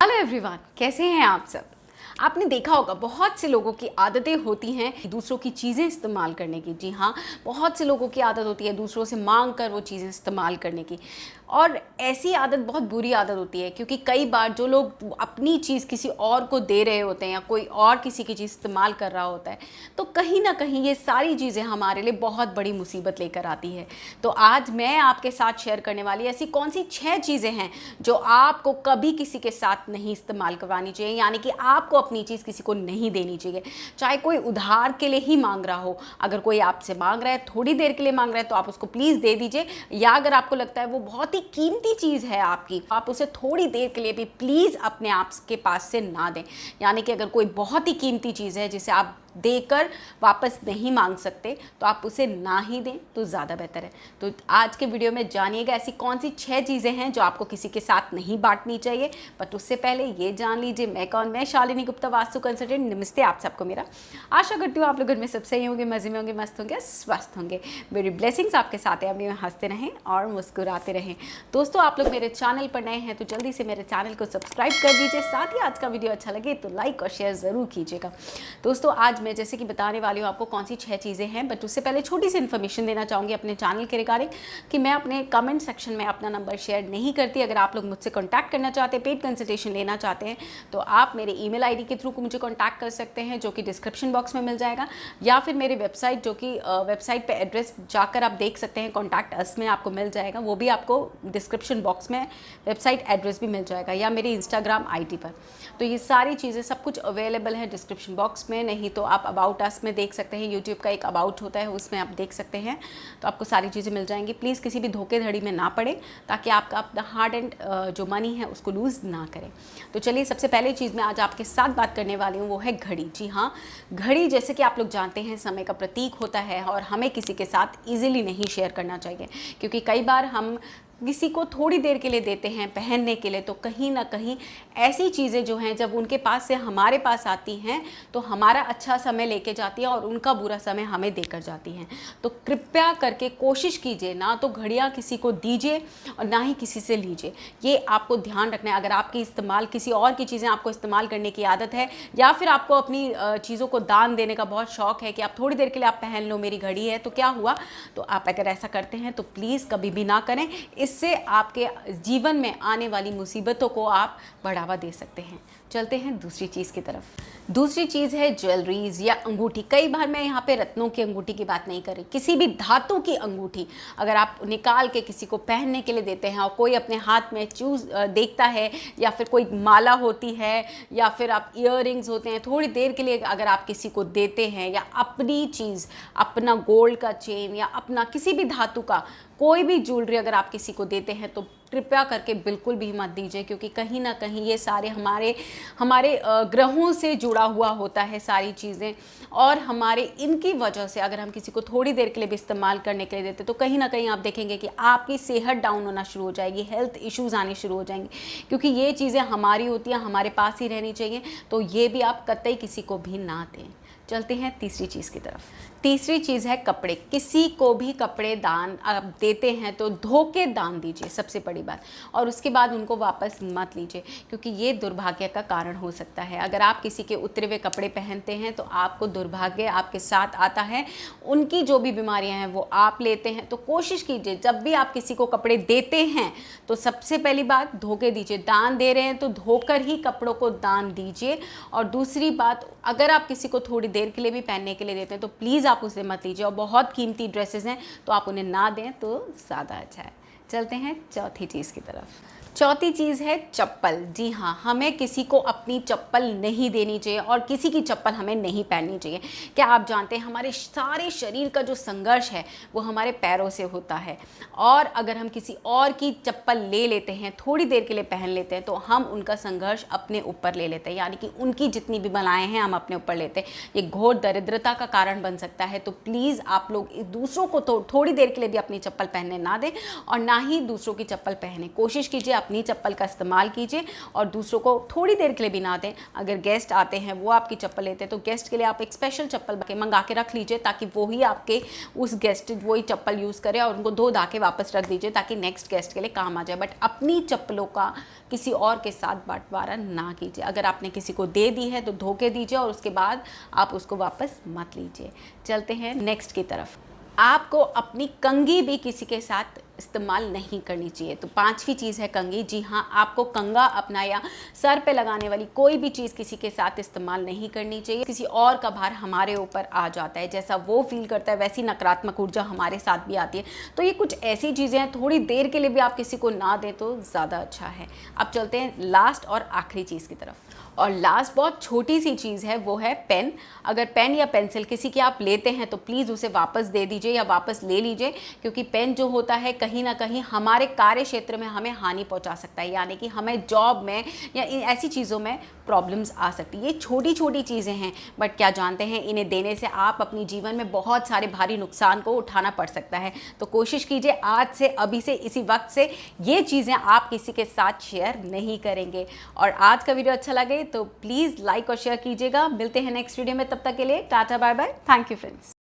Hello everyone, कैसे हैं आप सब। आपने देखा होगा बहुत से लोगों की आदतें होती हैं दूसरों की चीज़ें इस्तेमाल करने की। जी हाँ, बहुत से लोगों की आदत होती है दूसरों से मांग कर वो चीज़ें इस्तेमाल करने की। और ऐसी आदत बहुत बुरी आदत होती है, क्योंकि कई बार जो लोग अपनी चीज़ किसी और को दे रहे होते हैं या कोई और किसी की चीज़ इस्तेमाल कर रहा होता है, तो कहीं ना कहीं ये सारी चीज़ें हमारे लिए बहुत बड़ी मुसीबत लेकर आती है। तो आज मैं आपके साथ शेयर करने वाली ऐसी कौन सी 6 चीज़ें हैं जो आपको कभी किसी के साथ नहीं इस्तेमाल करवानी चाहिए, यानी कि आपको अपनी चीज़ किसी को नहीं देनी चाहिए। चाहे कोई उधार के लिए ही मांग रहा हो, अगर कोई आपसे मांग रहा है, थोड़ी देर के लिए मांग रहा है, तो आप उसको प्लीज़ दे दीजिए। या अगर आपको लगता है वो बहुत ही कीमती चीज़ है आपकी, आप उसे थोड़ी देर के लिए भी प्लीज़ अपने आप के पास से ना दें। यानी कि अगर कोई बहुत ही कीमती चीज़ है जिसे आप देकर वापस नहीं मांग सकते, तो आप उसे ना ही दें तो ज़्यादा बेहतर है। तो आज के वीडियो में जानिएगा ऐसी कौन सी 6 चीज़ें हैं जो आपको किसी के साथ नहीं बांटनी चाहिए। बट उससे पहले ये जान लीजिए मैं कौन। मैं शालिनी गुप्ता, वास्तु कंसल्टेंट। नमस्ते आप सबको मेरा। आशा करती हूँ आप लोग घर में सब सही होंगे, मज़े में होंगे, मस्त होंगे, स्वस्थ होंगे। मेरी ब्लेसिंग्स आपके साथ है, अपने हंसते रहें और मुस्कुराते रहें। दोस्तों, आप लोग मेरे चैनल पर नए हैं तो जल्दी से मेरे चैनल को सब्सक्राइब कर दीजिए। साथ ही आज का वीडियो अच्छा लगे तो लाइक और शेयर ज़रूर कीजिएगा। दोस्तों, आज मैं जैसे कि बताने वाली हूँ आपको कौन सी 6 चीज़ें हैं, बट उससे पहले छोटी सी इन्फॉर्मेशन देना चाहूँगी अपने चैनल के रिगार्डिंग कि मैं अपने कमेंट सेक्शन में अपना नंबर शेयर नहीं करती। अगर आप लोग मुझसे कॉन्टैक्ट करना चाहते हैं, पेड कंसल्टेशन लेना चाहते हैं, तो आप मेरे ईमेल आईडी के थ्रू मुझे कॉन्टैक्ट कर सकते हैं, जो कि डिस्क्रिप्शन बॉक्स में मिल जाएगा, या फिर मेरी वेबसाइट, जो कि वेबसाइट पर एड्रेस जाकर आप देख सकते हैं, कॉन्टैक्ट अस में आपको मिल जाएगा। वो भी आपको डिस्क्रिप्शन बॉक्स में वेबसाइट एड्रेस भी मिल जाएगा, या मेरी इंस्टाग्राम आईडी पर। तो ये सारी चीज़ें सब कुछ अवेलेबल है डिस्क्रिप्शन बॉक्स में। नहीं तो आप अबाउट अस में देख सकते हैं, यूट्यूब का एक अबाउट होता है, उसमें आप देख सकते हैं, तो आपको सारी चीज़ें मिल जाएंगी। प्लीज़ किसी भी धोखेधड़ी में ना पड़े, ताकि आपका अपना हार्ड एंड जो मनी है उसको लूज़ ना करें। तो चलिए, सबसे पहले चीज़ मैं आज आपके साथ बात करने वाली हूँ वो है घड़ी। जी हाँ, घड़ी जैसे कि आप लोग जानते हैं समय का प्रतीक होता है, और हमें किसी के साथ ईजिली नहीं शेयर करना चाहिए, क्योंकि कई बार हम किसी को थोड़ी देर के लिए देते हैं पहनने के लिए, तो कहीं ना कहीं ऐसी चीज़ें जो हैं जब उनके पास से हमारे पास आती हैं तो हमारा अच्छा समय लेके जाती है और उनका बुरा समय हमें देकर जाती हैं। तो कृपया करके कोशिश कीजिए ना तो घड़ियाँ किसी को दीजिए और ना ही किसी से लीजिए। ये आपको ध्यान रखना है। अगर आपकी इस्तेमाल किसी और की चीज़ें आपको इस्तेमाल करने की आदत है, या फिर आपको अपनी चीज़ों को दान देने का बहुत शौक़ है कि आप थोड़ी देर के लिए आप पहन लो, मेरी घड़ी है, तो क्या हुआ, तो आप अगर ऐसा करते हैं तो प्लीज़ कभी भी ना करें। इससे आपके जीवन में आने वाली मुसीबतों को आप बढ़ावा दे सकते हैं। चलते हैं दूसरी चीज़ की तरफ। दूसरी चीज़ है ज्वेलरीज या अंगूठी। कई बार मैं यहाँ पे रत्नों की अंगूठी की बात नहीं कर रही, किसी भी धातु की अंगूठी अगर आप निकाल के किसी को पहनने के लिए देते हैं और कोई अपने हाथ में देखता है, या फिर कोई माला होती है, या फिर आप ईयररिंग्स होते हैं, थोड़ी देर के लिए अगर आप किसी को देते हैं, या अपनी चीज़, अपना गोल्ड का चेन या अपना किसी भी धातु का कोई भी ज्वेलरी अगर आप किसी को देते हैं, तो कृपया करके बिल्कुल भी मत दीजिए, क्योंकि कहीं ना कहीं ये सारे हमारे ग्रहों से जुड़ा हुआ होता है सारी चीज़ें, और हमारे इनकी वजह से अगर हम किसी को थोड़ी देर के लिए भी इस्तेमाल करने के लिए देते तो कहीं ना कहीं आप देखेंगे कि आपकी सेहत डाउन होना शुरू हो जाएगी, हेल्थ इश्यूज़ आने शुरू हो जाएंगे, क्योंकि ये चीज़ें हमारी होती हैं, हमारे पास ही रहनी चाहिए। तो ये भी आप कतई किसी को भी ना दें। चलते हैं तीसरी चीज़ की तरफ। तीसरी चीज़ है कपड़े। किसी को भी कपड़े दान आप देते हैं तो धो के दान दीजिए, सबसे बड़ी बात, और उसके बाद उनको वापस मत लीजिए, क्योंकि ये दुर्भाग्य का कारण हो सकता है। अगर आप किसी के उतरे हुए कपड़े पहनते हैं तो आपको दुर्भाग्य आपके साथ आता है, उनकी जो भी बीमारियां हैं वो आप लेते हैं। तो कोशिश कीजिए जब भी आप किसी को कपड़े देते हैं तो सबसे पहली बात धो के दीजिए। दान दे रहे हैं तो धोकर ही कपड़ों को दान दीजिए। और दूसरी बात, अगर आप किसी को थोड़ी देर के लिए भी पहनने के लिए देते हैं तो प्लीज़ आप उसे मत लीजिए, और बहुत कीमती ड्रेसेस हैं तो आप उन्हें ना दें तो ज़्यादा अच्छा है। चलते हैं चौथी चीज़ की तरफ। चौथी चीज़ है चप्पल। जी हाँ, हमें किसी को अपनी चप्पल नहीं देनी चाहिए और किसी की चप्पल हमें नहीं पहननी चाहिए। क्या आप जानते हैं हमारे सारे शरीर का जो संघर्ष है वो हमारे पैरों से होता है, और अगर हम किसी और की चप्पल ले लेते हैं, थोड़ी देर के लिए पहन लेते हैं, तो हम उनका संघर्ष अपने ऊपर ले लेते हैं, यानी कि उनकी जितनी भी बलाएँ हैं हम अपने ऊपर लेते हैं। ये घोर दरिद्रता का कारण बन सकता है। तो प्लीज़ आप लोग दूसरों को थोड़ी देर के लिए भी अपनी चप्पल पहनने ना दें, और ना ही दूसरों की चप्पल पहने। कोशिश कीजिए अपनी चप्पल का इस्तेमाल कीजिए और दूसरों को थोड़ी देर के लिए भी ना दें। अगर गेस्ट आते हैं वो आपकी चप्पल लेते हैं तो गेस्ट के लिए आप एक स्पेशल चप्पल मंगा के रख लीजिए, ताकि वो ही आपके उस गेस्ट वही चप्पल यूज़ करे और उनको धो धा के वापस रख दीजिए ताकि नेक्स्ट गेस्ट के लिए काम आ जाए। बट अपनी चप्पलों का किसी और के साथ बंटवारा ना कीजिए। अगर आपने किसी को दे दी है तो धो के दीजिए और उसके बाद आप उसको वापस मत लीजिए। चलते हैं नेक्स्ट की तरफ। आपको अपनी कंघी भी किसी के साथ इस्तेमाल नहीं करनी चाहिए। तो पांचवी चीज़ है कंघी। जी हाँ, आपको कंघा अपना या सर पे लगाने वाली कोई भी चीज़ किसी के साथ इस्तेमाल नहीं करनी चाहिए। किसी और का भार हमारे ऊपर आ जाता है, जैसा वो फील करता है वैसी नकारात्मक ऊर्जा हमारे साथ भी आती है। तो ये कुछ ऐसी चीज़ें हैं, थोड़ी देर के लिए भी आप किसी को ना दें तो ज़्यादा अच्छा है। अब चलते हैं लास्ट और आखिरी चीज़ की तरफ। और लास्ट बहुत छोटी सी चीज़ है, वो है पेन। अगर पेन या पेंसिल किसी के आप लेते हैं तो प्लीज़ उसे वापस दे दीजिए या वापस ले लीजिए, क्योंकि पेन जो होता है कहीं ना कहीं हमारे कार्य क्षेत्र में हमें हानि पहुंचा सकता है, यानी कि हमें जॉब में या ऐसी चीज़ों में प्रॉब्लम्स आ सकती है। ये छोटी छोटी चीज़ें हैं, बट क्या जानते हैं इन्हें देने से आप अपनी जीवन में बहुत सारे भारी नुकसान को उठाना पड़ सकता है। तो कोशिश कीजिए आज से, अभी से, इसी वक्त से ये चीज़ें आप किसी के साथ शेयर नहीं करेंगे। और आज का वीडियो अच्छा लगे तो प्लीज़ लाइक और शेयर कीजिएगा। मिलते हैं नेक्स्ट वीडियो में, तब तक के लिए tata bye bye. Thank you friends.